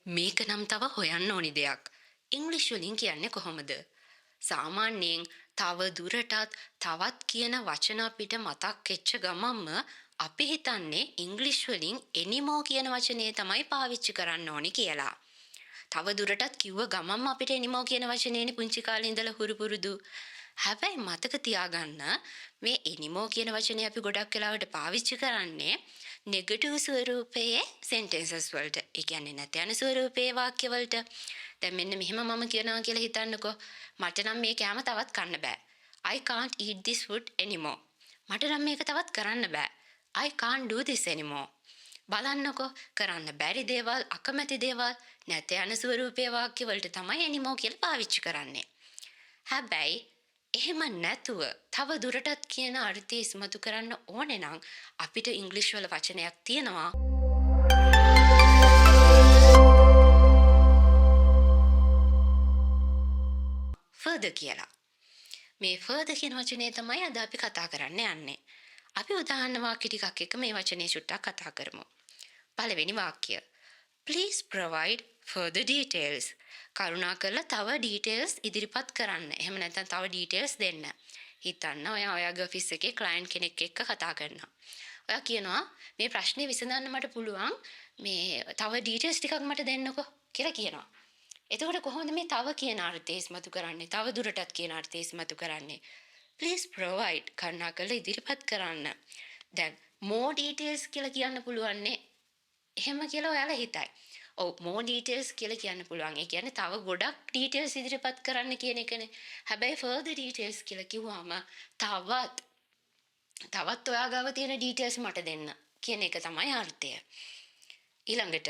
මේක නම් තව හොයන්න ඕනි දෙයක්. ඉංග්‍රීසි වලින් කියන්නේ කොහොමද? සාමාන්‍යයෙන් තව දුරටත් තවත් කියන වචන අපිට මතක් වෙච්ච ගමන්ම අපි හිතන්නේ ඉංග්‍රීසි වලින් anymore කියන වචනේ තමයි පාවිච්චි කරන්න ඕනි කියලා. තව දුරටත් කිව්ව ගමන්ම අපිට anymore කියන වචනේනේ පුංචි කාලේ ඉඳලා හුරු පුරුදු. හැබැයි මතක තියාගන්න මේ anymore කියන වචනේ අපි ගොඩක් වෙලාවට පාවිච්චි කරන්නේ නෙගටිව් ස්වරූපයේ sentences වලට. ඒ කියන්නේ නැත යන ස්වරූපයේ වාක්‍ය වලට. දැන් මෙන්න මෙහෙම මම කියනවා කියලා හිතන්නකෝ. මට නම් මේ කෑම තවත් කන්න බෑ. I can't eat this food anymore. මට නම් මේක තවත් කරන්න බෑ. I can't do this anymore. බලන්නකෝ කරන්න බැරි දේවල් අකමැති දේවල් නැත යන ස්වරූපයේ වාක්‍ය වලට තමයි anymore කියලා පාවිච්චි කරන්නේ. හැබැයි එහෙම නැතුව තව දුරටත් කියන අර්ථය ඉස්මතු කරන්න ඕනේ නම් අපිට ඉංග්‍රීසි වල වචනයක් තියෙනවා further කියලා. මේ further කියන වචනේ තමයි අද අපි කතා කරන්න යන්නේ. අපි උදාහරණ වාක්‍ය ටිකක් එක්ක මේ වචනේ චුට්ටක් කතා කරමු. පළවෙනි වාක්‍ය. Please provide further details. කරුණාකරලා තව details ඉදිරිපත් කරන්න. එහෙම නැත්නම් තව details දෙන්න. හිතන්න ඔයාගේ ඔෆිස් එකේ client කෙනෙක් එක්ක කතා කරනවා. ඔයා කියනවා මේ ප්‍රශ්නේ විසඳන්න මට පුළුවන් මේ තව details ටිකක් මට දෙන්නකෝ කියලා කියනවා. එතකොට කොහොමද මේ තව කියන අර්ථය ඉස්මතු කරන්නේ? තව දුරටත් කියන අර්ථය ඉස්මතු කරන්නේ? Please provide කරුණාකරලා ඉදිරිපත් කරන්න. දැන් more details කියලා කියන්න පුළුවන් නේ. එහෙම කියලා ඔයාලා හිතයි. ඔව් more details කියලා කියන්න පුළුවන්. ඒ කියන්නේ තව ගොඩක් details ඉදිරිපත් කරන්න කියන එකනේ. හැබැයි further details කියලා කිව්වම තවත් ඔයා ගාව තියෙන details මට දෙන්න කියන එක තමයි අර්ථය. ඊළඟට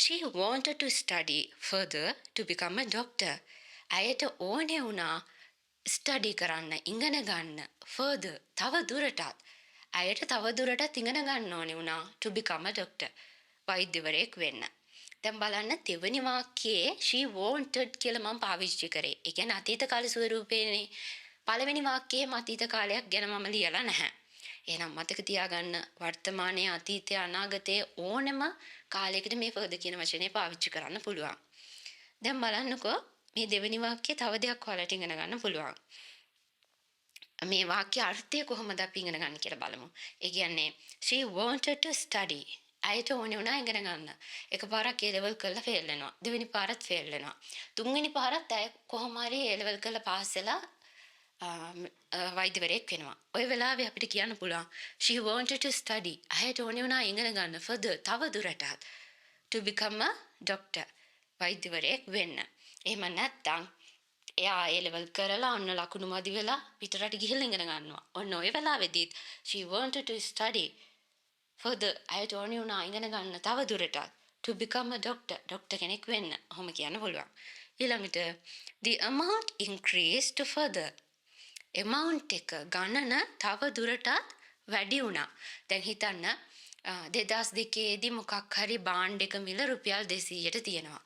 she wanted to study further to become a doctor. ඇයට ඕනේ වුණා ස්ටඩි කරන්න ඉගෙන ගන්න further තව දුරටත් ඇයට තව දුරටත් ඉගෙන ගන්න ඕනේ වුණා to become a doctor වෛද්‍යවරයෙක් වෙන්න. දැන් බලන්න දෙවෙනි වාක්‍යයේ she wanted කියලා මම පාවිච්චි කරේ. ඒ කියන්නේ අතීත කාල ස්වරූපේනේ. පළවෙනි වාක්‍යයේ අතීත කාලයක් ගැන මම ලියලා නැහැ. එහෙනම් මතක තියාගන්න වර්තමානයේ අතීතය අනාගතයේ ඕනම කාලයකට මේ further කියන වචනේ පාවිච්චි කරන්න පුළුවන්. දැන් බලන්නකෝ මේ දෙවෙනි වාක්‍යයේ තව දෙයක් ඔයාලට ඉගෙන ගන්න පුළුවන්. මේ වාක්‍ය අර්ථය කොහොමද අපි ඉගෙන ගන්න කියලා බලමු. ඒ කියන්නේ she wanted to study. ඇයට ඕනේ වුණා ඉගෙන ගන්න. එකපාරක් A level කරලා ෆේල් වෙනවා. දෙවෙනි පාරත් ෆේල් වෙනවා. තුන්වෙනි පාරත් ඇය කොහොම හරි A level කරලා පාස් වෙලා වෛද්‍යවරයෙක් වෙනවා. ওই වෙලාවේ අපිට කියන්න පුළුවන් she wanted to study. ඇයට ඕනේ වුණා ඉගෙන ගන්න further තව දුරටත් to become a doctor. වෛද්‍යවරයෙක් වෙන්න. එහෙම නැත්නම් එයා A level කරලා ඔන්න ලකුණු මදි වෙලා පිටරට ගිහිල්ලා ඉගෙන ගන්නවා. ඔන්න ওই වෙලාවේදීත් she wanted to study further ඇයට ඕනේ වුණා ඉගෙන ගන්න තව දුරටත් to become a doctor කෙනෙක් වෙන්න. ඔහොම කියන්න පුළුවන්. ඊළඟට the amount increased further. amount එක ගණන තව දුරටත් වැඩි වුණා. දැන් හිතන්න 2002 දී මොකක් හරි බාන්ඩ් එක මිල රුපියල් 200ට තියෙනවා.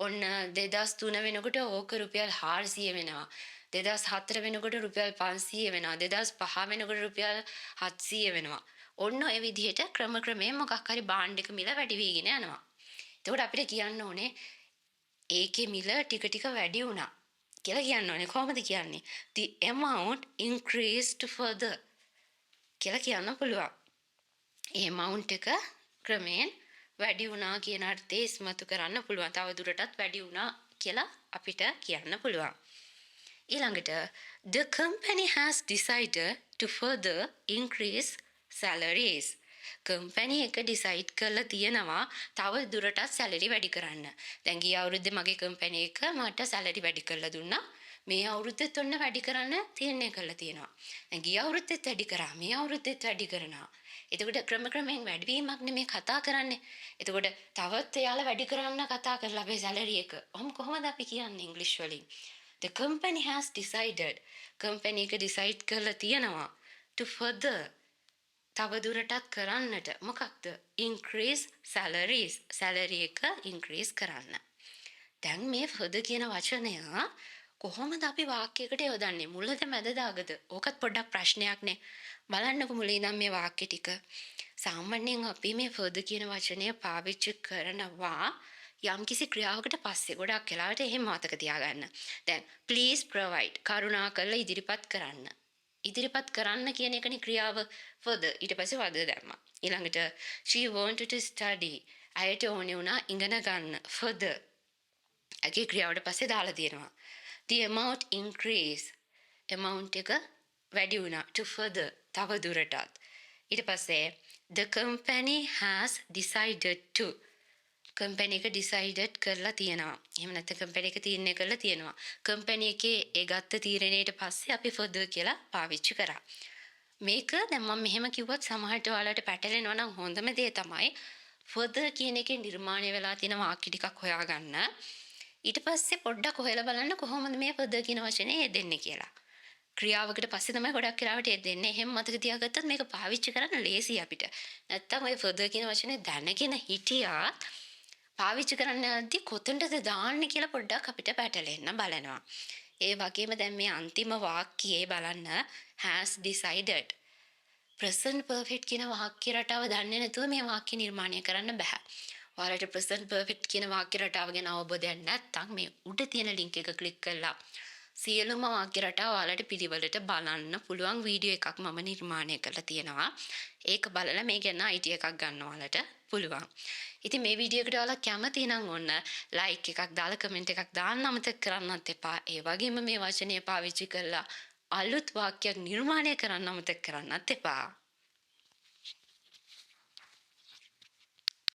ඔන්න 2003 වෙනකොට ඕක රුපියල් 400 වෙනවා. 2004 වෙනකොට රුපියල් 500 වෙනවා. 2005 වෙනකොට රුපියල් 700 වෙනවා. ඔන්න ඔය විදිහට ක්‍රමයෙන් මොකක් හරි බාන්ඩ් එක මිල වැඩි වීගෙන යනවා. එතකොට අපිට කියන්න ඕනේ ඒකේ මිල ටික ටික වැඩි වුණා කියලා කියන්න ඕනේ. කොහොමද කියන්නේ? The amount increased further කියලා කියන්න පුළුවන්. ඒ amount එක ක්‍රමයෙන් වැඩි වුණා කියන අර්ථය ඉස්මතු කරන්න පුළුවන්. තව දුරටත් වැඩි වුණා කියලා අපිට කියන්න පුළුවන්. ඊළඟට the company has decided to further increase salaries. Company එක ඩිසයිඩ් කරලා තියෙනවා තව දුරටත් සැලරි වැඩි කරන්න. දැන් ගිය අවුරුද්දේ මගේ කම්පැනි එක මට සැලරි වැඩි කරලා දුන්නා. මේ අවුරුද්දෙත් ඔන්න වැඩි කරන්න තීරණය කරලා තියෙනවා. දැන් ගිය අවුරුද්දෙත් වැඩි කරා. මේ අවුරුද්දෙත් වැඩි කරනවා. එතකොට ක්‍රමයෙන් වැඩිවීමක් නෙමේ කතා කරන්නේ. එතකොට තවත් එයාලා වැඩි කරන්න කතා කරලා අපේ සැලරි එක. ඔහොම කොහොමද අපි කියන්නේ ඉංග්‍රීසි වලින්? The company has decided. Company එක ඩිසයිඩ් කරලා තියෙනවා to further තව දුරටත් කරන්නට මොකක්ද increase salaries salary එක increase කරන්න. දැන් මේ further කියන වචනය කොහොමද අපි වාක්‍යයකට යොදන්නේ? මුලද මැදද අගද? ඕකත් පොඩ්ඩක් ප්‍රශ්නයක් නේ. බලන්නකො මුලින් ඉඳන් මේ වාක්‍ය ටික. සාමාන්‍යයෙන් අපි මේ further කියන වචනය පාවිච්චි කරනවා යම්කිසි ක්‍රියාවකට පස්සේ ගොඩක් වෙලාවට එහෙම මතක තියාගන්න. දැන් please provide කරුණාකරලා ඉදිරිපත් කරන්න. ඉදිරිපත් කරන්න කියන එකනේ ක්‍රියාව further ඊට පස්සේ වද දැම්මා. ඊළඟට she wanted to study අයට ඕනේ වුණා ඉගෙන ගන්න further. අගේ ක්‍රියාවට පස්සේ දාලා තියෙනවා. The amount increase amount එක වැඩි වුණා to further තව දුරටත්. ඊට පස්සේ the company has decided to company එක ඩිසයිඩඩ් කරලා තියෙනවා. එහෙම නැත්නම් කම්පැනි එක තීරණය කරලා තියෙනවා. කම්පැනි එකේ ඒ ගත්ත තීරණයට පස්සේ අපි further කියලා පාවිච්චි කරා. මේක දැන් මම මෙහෙම කිව්වත් සමහරට ඔයාලට පැටලෙනවා නම් හොඳම දේ තමයි further කියන එකේ නිර්මාණය වෙලා තියෙන වාක්‍ය ටිකක් හොයාගන්න. ඊට පස්සේ පොඩ්ඩක් හොයලා බලන්න කොහොමද මේ further කියන වචනේ යෙදෙන්නේ කියලා. ක්‍රියාවකට පස්සේ තමයි ගොඩක් වෙලාවට යෙදෙන්නේ. එහෙම මතක තියාගත්තොත් මේක පාවිච්චි කරන්න ලේසි අපිට. නැත්තම් ඔය further කියන වචනේ දැනගෙන හිටියත් පාවිච්චි කරන්න යද්දි කොතනටද දාන්නේ කියලා පොඩ්ඩක් අපිට පැටලෙන්න බලනවා. ඒ වගේම දැන් මේ අන්තිම වාක්‍යයේ බලන්න has decided. present perfect කියන වාක්‍ය රටාව දන්නේ නැතුව මේ වාක්‍ය නිර්මාණය කරන්න බෑ. ඔයාලට present perfect කියන වාක්‍ය රටාව ගැන අවබෝධයක් නැත්නම් මේ උඩ තියෙන link එක click කරලා සියලුම වාක්‍ය රටාව ඔයාලට පිළිවෙලට බලන්න පුළුවන් වීඩියෝ එකක් මම නිර්මාණය කරලා තියෙනවා. ඒක බලලා මේ ගැන අයිඩියා එකක් ගන්න ඔයාලට පුළුවන්. ඉතින් මේ වීඩියෝ එකට ඔයාලා කැමති නම් ඔන්න ලයික් එකක් දාලා කමෙන්ට් එකක් දාන්න අමතක කරන්නත් එපා. ඒ වගේම මේ වචනය පාවිච්චි කරලා අලුත් වාක්‍යයක් නිර්මාණය කරන්න අමතක කරන්නත් එපා.